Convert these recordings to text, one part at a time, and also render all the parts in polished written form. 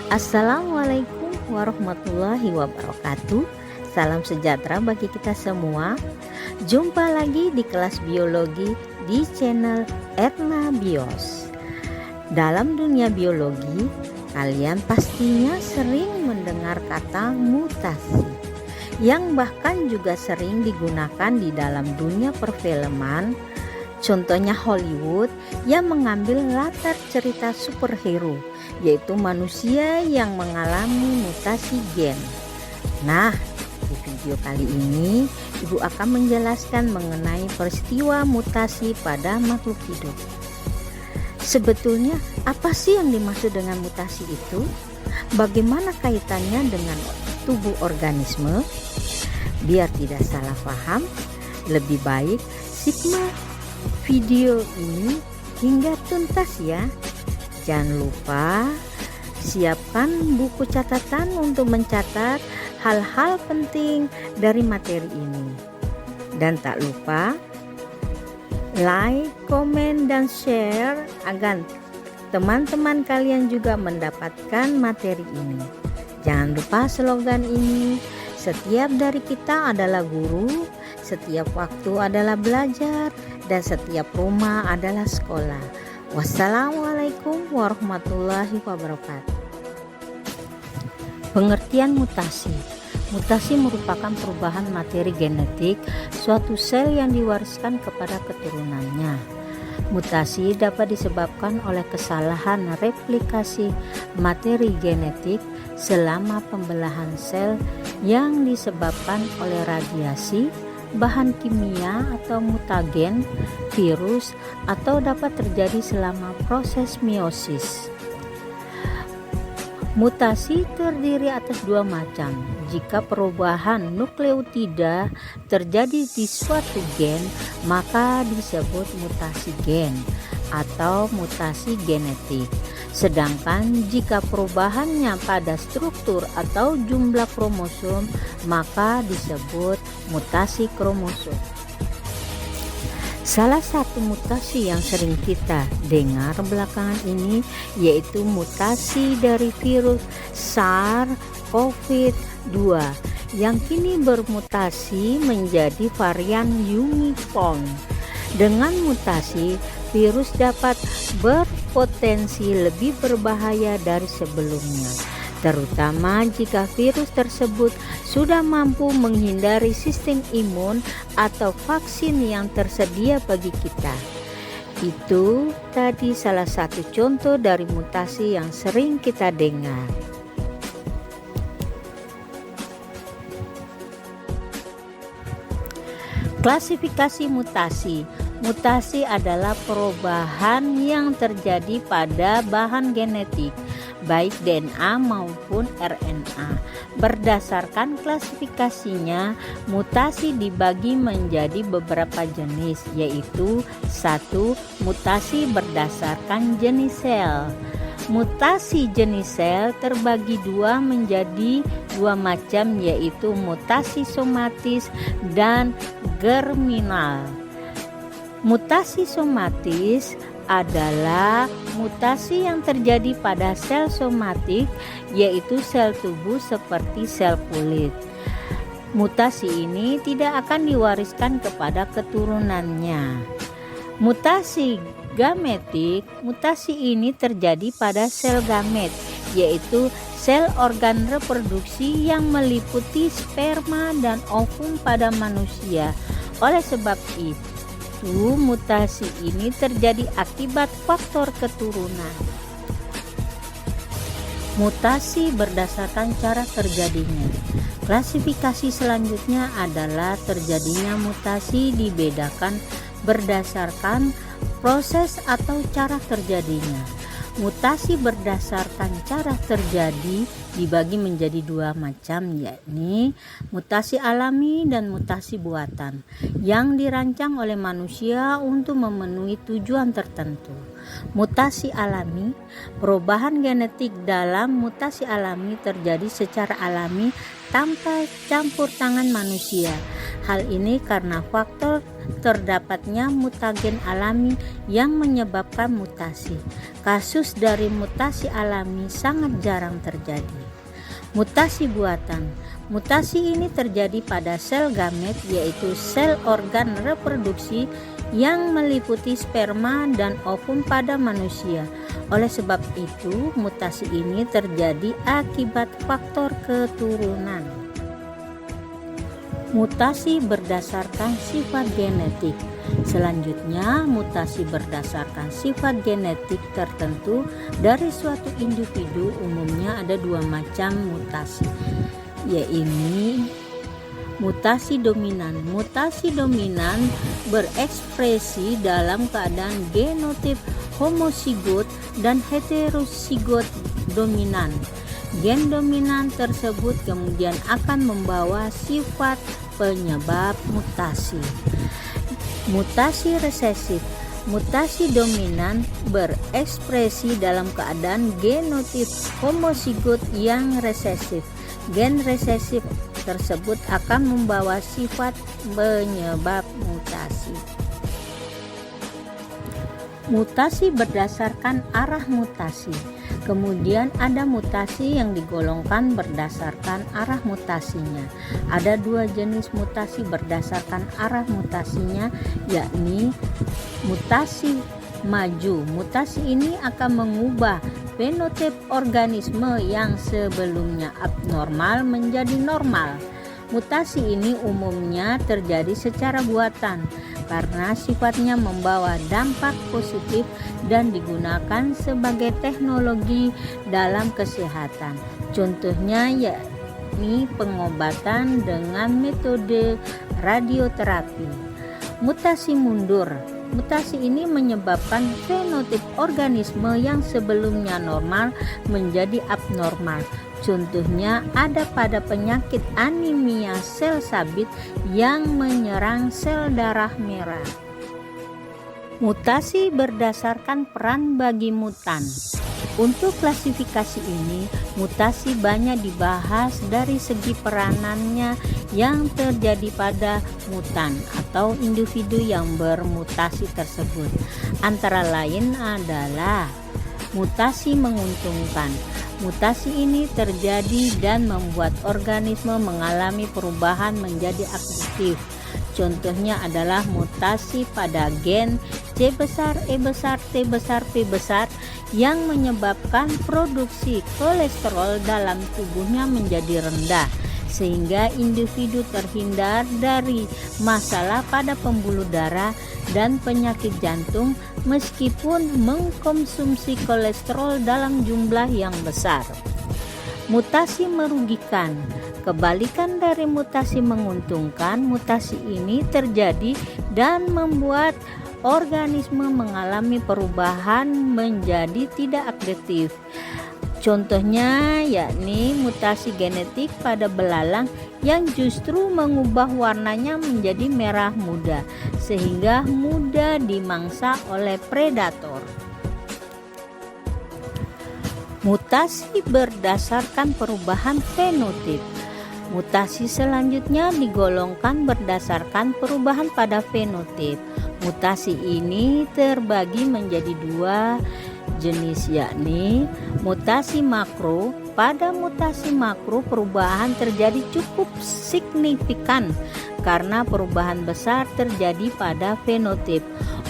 Assalamualaikum warahmatullahi wabarakatuh. Salam sejahtera bagi kita semua. Jumpa lagi di kelas biologi di channel Erna Bios. Dalam dunia biologi, kalian pastinya sering mendengar kata mutasi, yang bahkan juga sering digunakan di dalam dunia perfilman. Contohnya Hollywood yang mengambil latar cerita superhero, yaitu manusia yang mengalami mutasi gen. Nah, di video kali ini Ibu akan menjelaskan mengenai peristiwa mutasi pada makhluk hidup. Sebetulnya apa sih yang dimaksud dengan mutasi itu? Bagaimana kaitannya dengan tubuh organisme? Biar tidak salah paham, lebih baik simak video ini hingga tuntas ya. Jangan lupa siapkan buku catatan untuk mencatat hal-hal penting dari materi ini. Dan tak lupa like, komen, dan share agar teman-teman kalian juga mendapatkan materi ini. Jangan lupa slogan ini, setiap dari kita adalah guru, setiap waktu adalah belajar, dan setiap rumah adalah sekolah. Wassalamualaikum warahmatullahi wabarakatuh. Pengertian mutasi. Mutasi merupakan perubahan materi genetik suatu sel yang diwariskan kepada keturunannya. Mutasi dapat disebabkan oleh kesalahan replikasi materi genetik selama pembelahan sel yang disebabkan oleh radiasi, bahan kimia atau mutagen, virus, atau dapat terjadi selama proses meiosis. Mutasi terdiri atas dua macam. Jika perubahan nukleotida terjadi di suatu gen, maka disebut mutasi gen atau mutasi genetik. Sedangkan jika perubahannya pada struktur atau jumlah kromosom, maka disebut mutasi kromosom. Salah satu mutasi yang sering kita dengar belakangan ini yaitu mutasi dari virus SARS-CoV-2 yang kini bermutasi menjadi varian Omicron. Dengan mutasi, virus dapat berpotensi lebih berbahaya dari sebelumnya, terutama jika virus tersebut sudah mampu menghindari sistem imun atau vaksin yang tersedia bagi kita. Itu tadi salah satu contoh dari mutasi yang sering kita dengar. Klasifikasi mutasi. Mutasi adalah perubahan yang terjadi pada bahan genetik, baik DNA maupun RNA. Berdasarkan klasifikasinya, mutasi dibagi menjadi beberapa jenis, yaitu 1. Mutasi berdasarkan jenis sel. Mutasi jenis sel terbagi menjadi dua macam, yaitu mutasi somatis dan germinal. Mutasi somatis adalah mutasi yang terjadi pada sel somatik, yaitu sel tubuh seperti sel kulit. Mutasi ini tidak akan diwariskan kepada keturunannya. Mutasi gametik, mutasi ini terjadi pada sel gamet, yaitu sel organ reproduksi yang meliputi sperma dan ovum pada manusia. Oleh sebab itu, mutasi ini terjadi akibat faktor keturunan. Mutasi berdasarkan cara terjadinya. Klasifikasi selanjutnya adalah terjadinya mutasi dibedakan berdasarkan proses atau cara terjadinya. Mutasi berdasarkan cara terjadi dibagi menjadi dua macam, yakni mutasi alami dan mutasi buatan yang dirancang oleh manusia untuk memenuhi tujuan tertentu. Mutasi alami, perubahan genetik dalam mutasi alami terjadi secara alami tanpa campur tangan manusia. Hal ini karena faktor terdapatnya mutagen alami yang menyebabkan mutasi. Kasus dari mutasi alami sangat jarang terjadi. Mutasi buatan. Mutasi ini terjadi pada sel gamet, yaitu sel organ reproduksi yang meliputi sperma dan ovum pada manusia. Oleh sebab itu, mutasi ini terjadi akibat faktor keturunan. Mutasi berdasarkan sifat genetik. Selanjutnya, mutasi berdasarkan sifat genetik tertentu dari suatu individu. Umumnya ada dua macam mutasi, yaitu mutasi dominan. Mutasi dominan berekspresi dalam keadaan genotip homozigot dan heterozigot dominan. Gen dominan tersebut kemudian akan membawa sifat penyebab mutasi. Mutasi resesif. Mutasi dominan berekspresi dalam keadaan genotip homozigot yang resesif. Gen resesif tersebut akan membawa sifat penyebab mutasi. Mutasi berdasarkan arah mutasi. Kemudian ada mutasi yang digolongkan berdasarkan arah mutasinya. Ada dua jenis mutasi berdasarkan arah mutasinya, yakni mutasi maju. Mutasi ini akan mengubah fenotip organisme yang sebelumnya abnormal menjadi normal. Mutasi ini umumnya terjadi secara buatan karena sifatnya membawa dampak positif dan digunakan sebagai teknologi dalam kesehatan. Contohnya yakni pengobatan dengan metode radioterapi. Mutasi mundur. Mutasi ini menyebabkan fenotip organisme yang sebelumnya normal menjadi abnormal. Contohnya ada pada penyakit anemia sel sabit yang menyerang sel darah merah. Mutasi berdasarkan peran bagi mutan. Untuk klasifikasi ini, mutasi banyak dibahas dari segi peranannya yang terjadi pada mutan atau individu yang bermutasi tersebut. Antara lain adalah mutasi menguntungkan. Mutasi ini terjadi dan membuat organisme mengalami perubahan menjadi aktif. Contohnya adalah mutasi pada gen C besar, E besar, T besar, P besar yang menyebabkan produksi kolesterol dalam tubuhnya menjadi rendah, sehingga individu terhindar dari masalah pada pembuluh darah dan penyakit jantung meskipun mengkonsumsi kolesterol dalam jumlah yang besar. Mutasi merugikan. Kebalikan dari mutasi menguntungkan, mutasi ini terjadi dan membuat organisme mengalami perubahan menjadi tidak aktif. Contohnya yakni mutasi genetik pada belalang yang justru mengubah warnanya menjadi merah muda sehingga mudah dimangsa oleh predator. Mutasi berdasarkan perubahan fenotip. Mutasi selanjutnya digolongkan berdasarkan perubahan pada fenotip. Mutasi ini terbagi menjadi dua jenis, yakni mutasi makro. Pada mutasi makro perubahan terjadi cukup signifikan karena perubahan besar terjadi pada fenotip.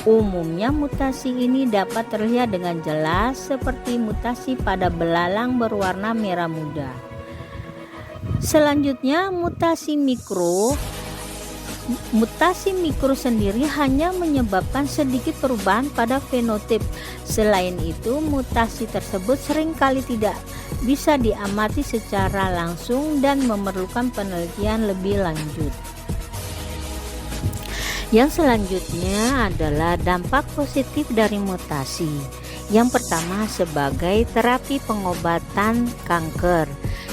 Umumnya mutasi ini dapat terlihat dengan jelas seperti mutasi pada belalang berwarna merah muda. Selanjutnya mutasi mikro. Mutasi mikro sendiri hanya menyebabkan sedikit perubahan pada fenotip. Selain itu, mutasi tersebut seringkali tidak bisa diamati secara langsung dan memerlukan penelitian lebih lanjut. Yang selanjutnya adalah dampak positif dari mutasi. Yang pertama sebagai terapi pengobatan kanker.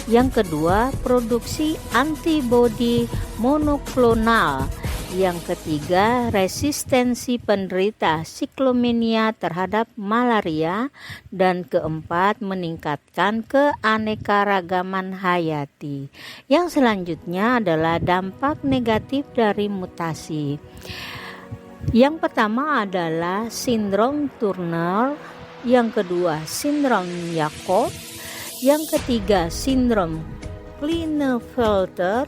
Yang kedua, produksi antibodi monoklonal. Yang ketiga, resistensi penderita siklomenia terhadap malaria. Dan keempat, meningkatkan keanekaragaman hayati. Yang selanjutnya adalah dampak negatif dari mutasi. Yang pertama adalah sindrom Turner, yang kedua sindrom Yacob, yang ketiga sindrom Klinefelter,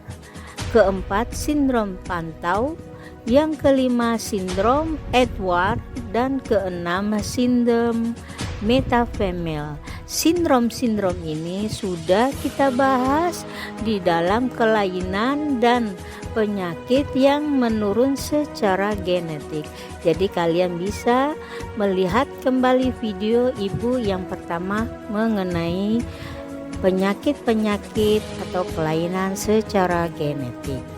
keempat sindrom Pantau, yang kelima sindrom Edward, dan keenam sindrom Metafemel. Sindrom-sindrom ini sudah kita bahas di dalam kelainan dan penyakit yang menurun secara genetik. Jadi kalian bisa melihat kembali video ibu yang pertama mengenai penyakit-penyakit atau kelainan secara genetik.